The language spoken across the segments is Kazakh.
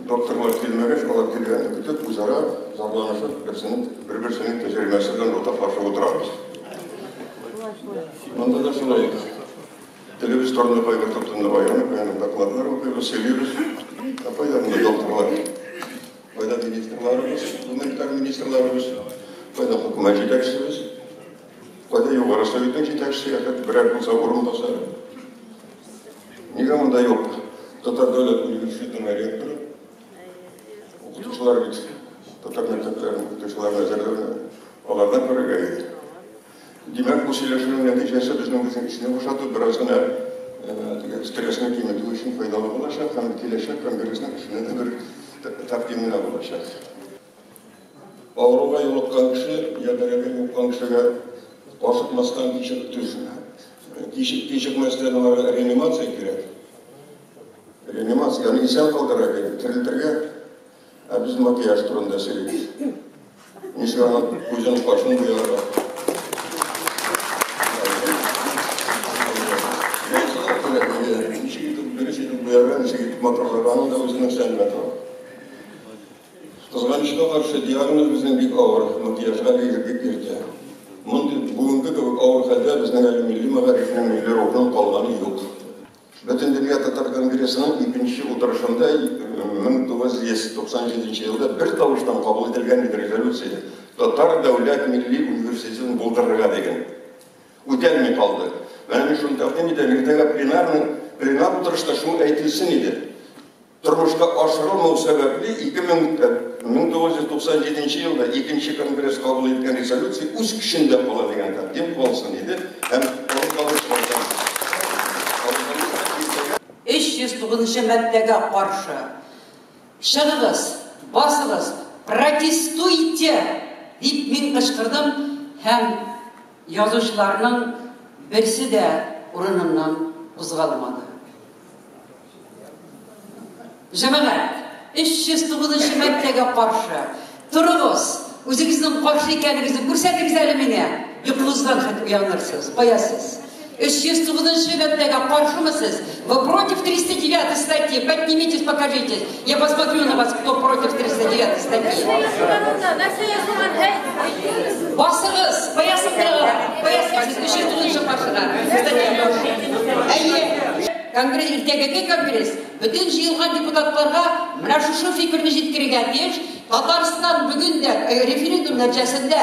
Докторлар келмегеш, олар келгенді күтіп, өзара зарланышып, бір-бірсінің тәжірибесімен ортақтасып отырамыз. Мында да солай. Телевизорны қайғы топтында байранып, докладлар оқиды, сөйлейміз. Қайда мұнда докторлар, қайда министрларымыз, гуманитар министрларымыз, қайда үкімет жетекшіміз, қайда жоғары советтің жетекшісі, бірәр болса орын болса. Неге мұнда жоқ? Татар дәулет университетінің ректоры, оқытушылар бит, татар мектептерінің оқытушыларына әзірлеріне, олардан көріге еді. Демек, бұл сөйлесудің нәтижесі біздің ішіне қошатып, біраз ғана стрессіне кеміту үшін пайдалы болашақ, һәм келешек Конгресінің ішіне бір тәпкеміне болашақ. Ауруға юлыққан кіші, ядерге юлыққан кішіге асықмастан кешікместен реанимация керек. Реанимация, яғни исән қалдыра керек, тірілдерге, біз макияж тұрында сөйлейміз. Несіған көзін қашын бұяға. Матрларының да өзінің сәліметі бар. Қызғанышқа қаршы диагноз біздің бек ауыр, макияжға ерте. Бүгінгі ауыр халде біздің әлі милли мағарифінің милли рухының қалғаны жоқ. Бүтін дүние татар конгресінің 2-ші отырышында 1997 жылда бір тауыштан қабыл етілген резолюция татар дәулет милли университетін болдырға деген. Өтелмей қалды. Мәні шын тәқдим етен ертеңі пленар отырышта шу әйтілсін еді. Тұрмышқа ашырылмау сәбәплі 1997 жылда 2-ші конгресс қабыл еткен резолюция өз күшінде бола деген тәқдим болсын еді. 309-ші мәттеге қаршы шығыңыз, басыңыз, протестуйте деп мен қышқырдым, һәм жазушыларының бірсі де орнынан қозғалмады. Жамағат, 309-ші мәттеге қаршы тұрыңыз, өзіңіздің қаршы екеніңізді көрсетіңіз әлі мене. Ұйқыңыздан ұянырсыз, қоясыз. 309-ші мәттеге қаршымысыз? Вы против 309 статьи? Поднимитесь, покажитесь. Я посмотрю на вас, кто против 309 статьи. Басыңыз, қоясыңдағы, 309-ші қаршыға. Ертеңгі конгресс бүтін жиылған депутаттарға мына шушы фикірні жеткіруге тиіс. Татарстан бүгінде референдум нәтижесінде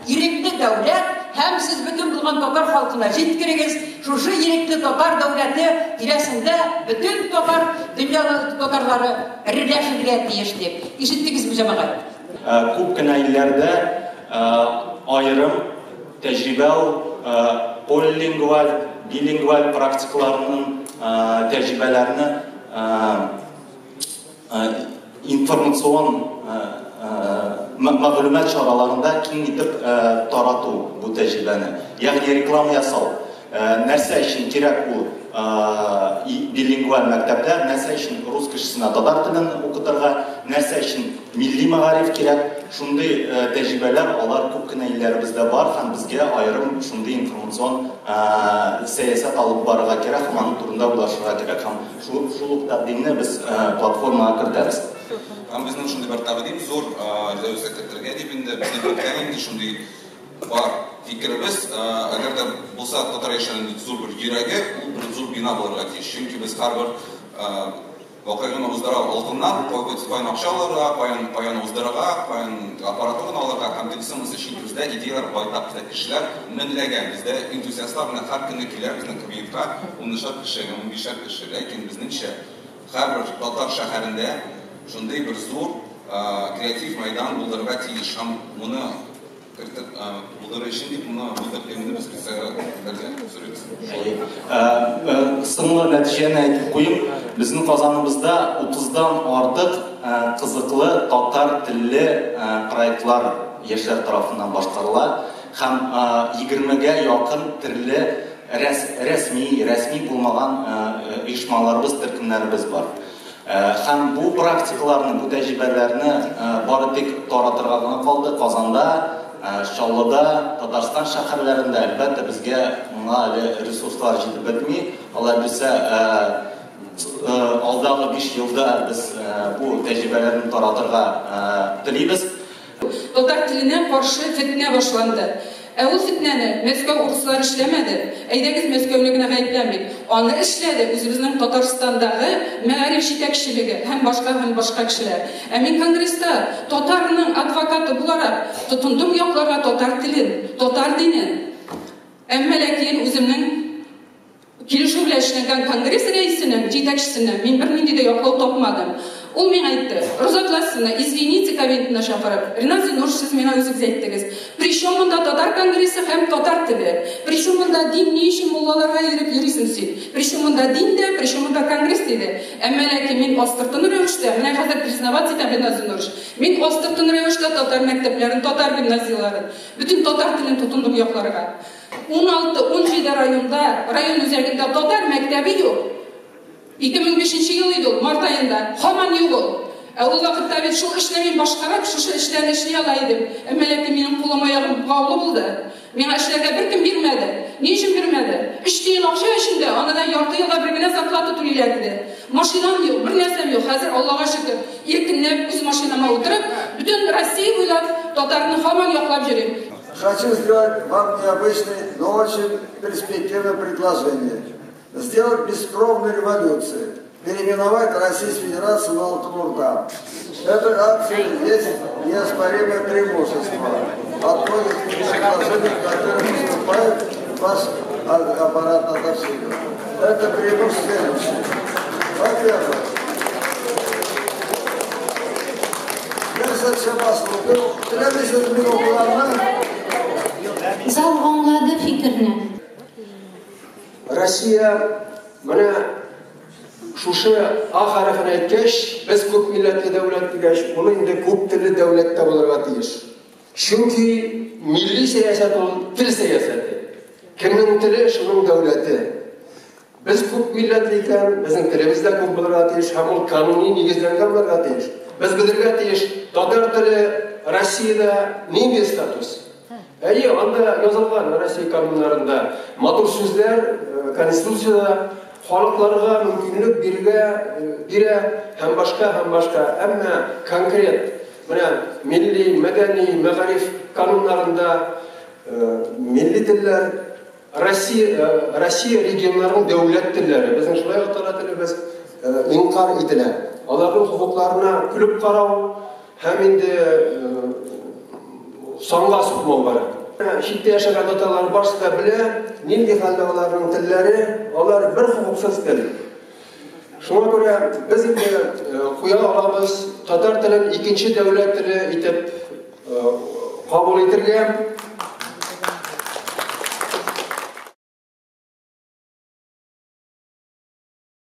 еректі дәулет һәм сіз бүтін болған татар халқына жеткіріңіз. Шушы еректі татар дәулеті келесінде бүтін татар дүниялы татарлары бірлесуге тиіс деп. Ишеттіңіз бе жамағат? Көп кенә илләрдә айрым тәҗрибәл полилингваль, билингваль практикаларының тәҗрибәләрне информацион мәгълүмат чараларында киң итеп тарату бу тәҗрибәне. Ягъни реклама ясау. Нәрсә өчен кирәк ул билингваль мәктәптә, нәрсә өчен рус кешесенә татар телен укытырга, нәрсә өчен милли мәгариф кирәк. Шундый тәҗрибәләр алар күп кенә илләребездә бар һәм безгә айрым шундый информацион сәясәт алып барырга кирәк, аның турында уйлашырга кирәк. Һәм шул ук тәкъдимне без платформага кертәбез. Bizning shunday bir taqdim zo'r sektorlarga deb endi bizning bilan shunday bor fikrimiz agarda bo'lsa tatar yashaganning zo'r bir yuragi bir zo'r bino bo'larga tiysh. Chunki biz har bir voqeani o'zdara oltindan qo'ygan ақшаларга, qo'ygan o'zdaraga, qo'ygan apparaturalarga ham tekisimiz uchun bizda ideyalar boytaq kishilar minlagan. Bizda entuziastlar bilan har kuni kelar bizning ko'payibqa 10 kishi, 15 kishi, lekin bizningcha har bir tatar shaharida shunday bir zo'r kreativ maydon bo'ldirga tegish ham buni bo'ldirish deb buni bildirganini biz сыңлы нәтижені айтып қойып, біздің Қазанымызда 30-дан артық қызықлы татар тілі проектлар яшьләр тарафынан башкарыла һәм 20-ге якын төрле рәсми булмаган оешмаларыбыз, төркемнәребез бар. Һәм бу практикаларны, бу тәҗрибәләрне бары тик таратырга гына калды. Казанда, Чаллыда, Татарстан шәһәрләрендә әлбәттә безгә моңа әле ресурслар җитеп бетми. Алар безгә алдағы 5 елда біз бұл тәжірибелерін таратырға тілейбіз. Татар тіліне қаршы фитне башланды. Ул фитнәне Мәскәү урыслары эшләмәде. Әйдәгез Мәскәүлегенә гаепләмик. Аны эшләде үзебезнең Татарстандагы мәгариф җитәкчелеге һәм башка кешеләр. Ә мин конгресста татарның адвокаты буларак тотындым якларга татар телен, татар динен. Әмма ләкин үземнең килешү белән эшләгән конгресс рәисенең җитәкчесенә мин бернинди дә яклау тапмадым. Ул миңа әйтте: "Розатласына, извините, кабинетына чакырып, Ринат Зинурович, сез миңа үзегез әйттегез. Причем монда татар конгрессы һәм татар теле. Причем монда дин ни өчен муллаларга йөреп йөрисең син? Причем монда дин дә, причем монда конгресс диде. Әмма ләкин мин астыртын рәвештә, менә хәзер признавать итәм, Ринат Зинурович. Мин астыртын рәвештә татар мәктәпләрен, татар гимназияларын, бөтен татар телен тотындым якларга. 16-17 район үзәгендә татар мәктәбе юк. 2005 ел иде ул, март аенда. Һаман юк ул. Ул вакытта бит шул эшне мин башкарып, шушы эштән эшли ала идем. Әмма ләкин минем кулым аягым баулы булды. Миңа эшләргә беркем бирмәде. Ни өчен бирмәде? 3 тиен акча эшендә, анадан ярты елга бер генә зарплата түлиләр иде. Машинам юк, бер нәрсәм юк. Хәзер Аллага шөкер, иркенләп үз машинама утырып, бөтен Россия буйлап татарны һаман яклап йөрим. Хочу сделать вам необычное, но очень перспективное предложение. Сделать бескровную революцию. Переименовать Российскую Федерацию на Алтын-Орда. Эта акция есть неоспоримое преимущество. Отходит предложений, в которых выступает ваш аппарат Татарщины. Это преимущество следующее. Во-первых, Зал аңлады фикерне. Россия менә шушы А хәрефен әйткәч, без күп милләтле дәүләт дигәч, ул инде күп телле дәүләттә булырга тиеш. Чөнки милли сәясәт ул тел сәясәте. Кемнең теле, шуның дәүләте. Без күп милләтле икән, безнең телебез дә күп булырга тиеш, һәм ул кануни нигезләнгән булырга тиеш. Без белергә тиеш, татар теле Россиядә нинди статус? Әйе, анда язылган Россия кануннарында матур сүзләр, Конституцияда халыкларга мөмкинлек бирә һәм башка. Әмма конкрет менә милли, мәдәни, мәгариф кануннарында милли телләр Россия регионнарының дәүләт телләре, безнең шулай атала телебез инкар ителә. Аларның хукукларына күлеп карау һәм инде санга сукмау бар. Читтә яшәгән татарлар барсы да белә, нинди хәлдә аларның телләре, алар бер хукуксыз тел. Шуңа күрә без инде куя алабыз татар телен икенче дәүләт теле итеп кабул итәргә.